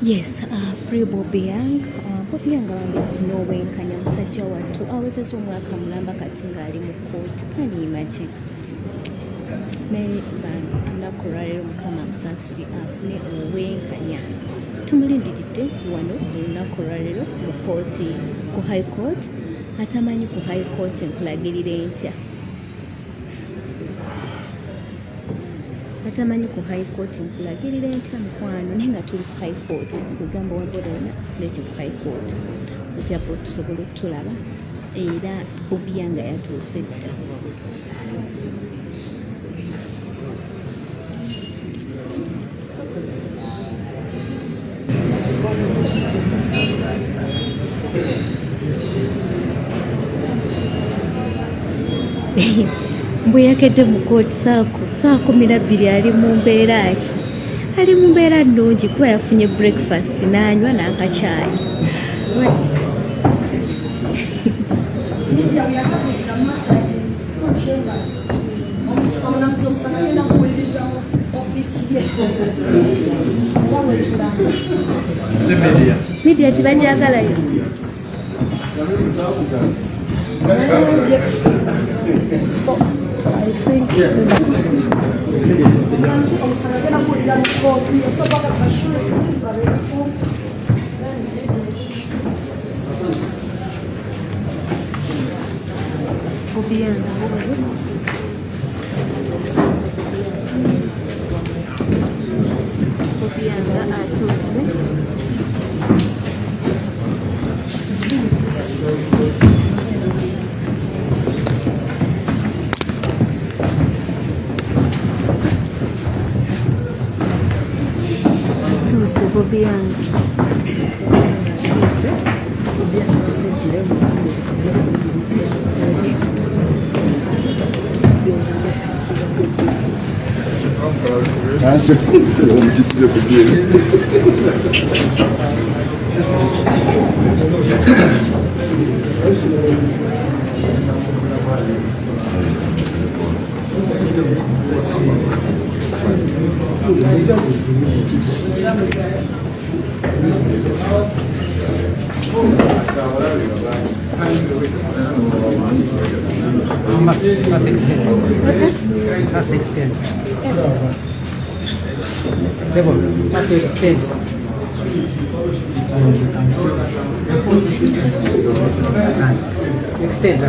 Yes, free Bobby Young. Bobby Young awandikufuna obwenkanya musajja wattu awezezza omwaka mulamba kati ng'ali mu kkooti. Can you imagine? Naye lunaku olwaleero mukama musaasire afune obwenkanya. Tumulindiridde wano olunaku olwaleero mu kkooti ku high court. Atamanyi ku high court enkulagirira entya. Atamanyi ku high court enkulagirira entya mukwano naye nga tuli ku high court kugamba wabulona leti ku high court ojja tusobola okutulaba era Bobby Young yatuuse dda. Bwe yakedde mu kkooti saa 12 ali mu mbeera ki? Ali mu mbeera nnungi kuba yafunye breakfast n'anywa n'akacaayi. Media tibajagalayo. So I think Bobby Young atuuse. Bobby Young. Must extend. Must extend. Seven. Must extend. Extend.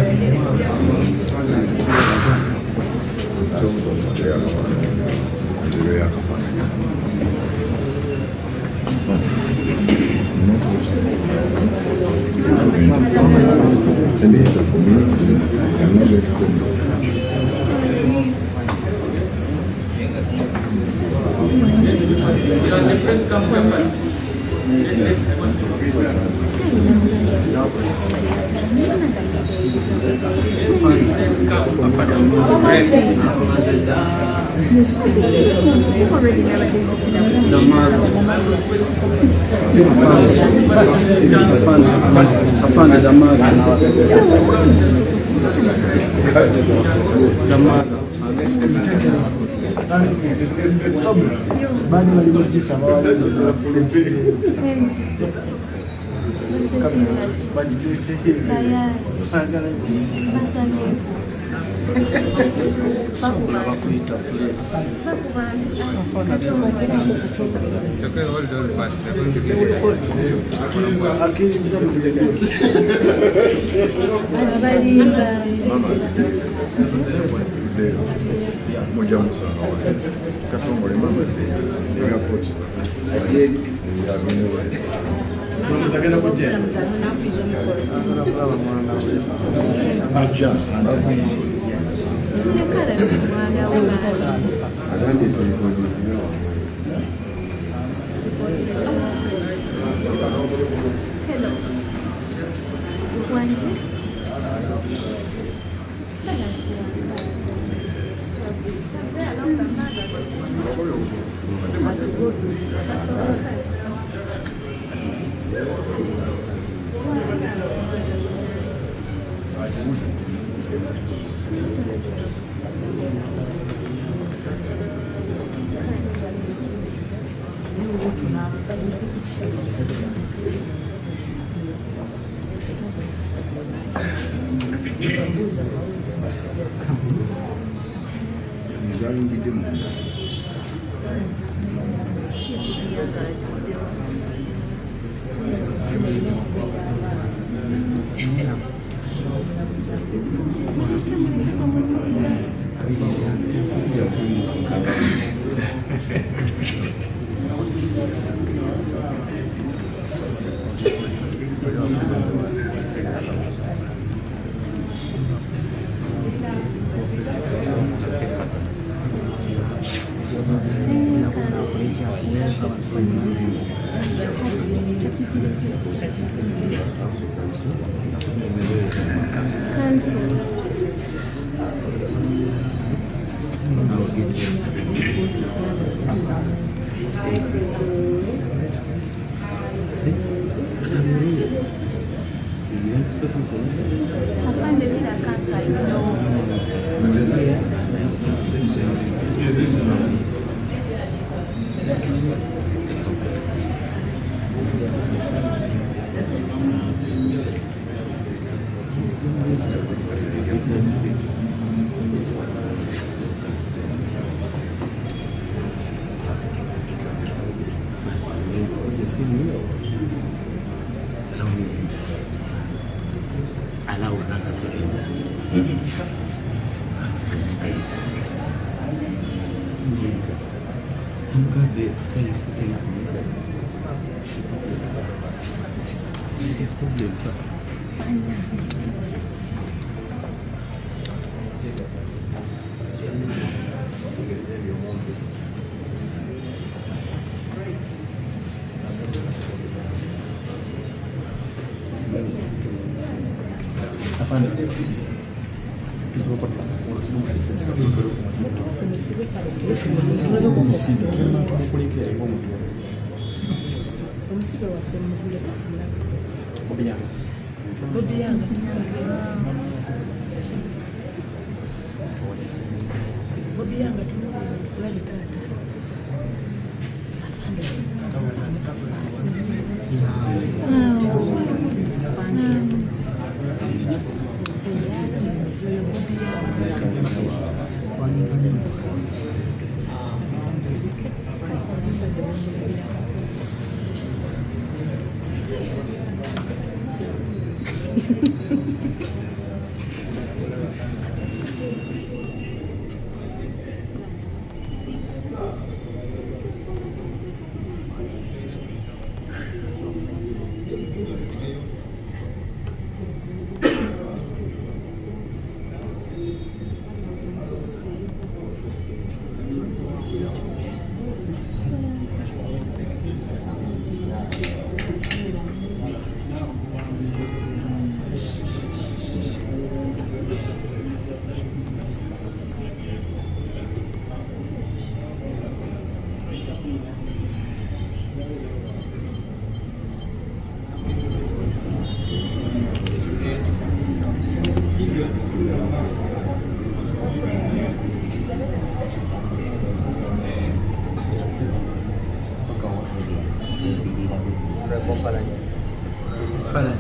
Para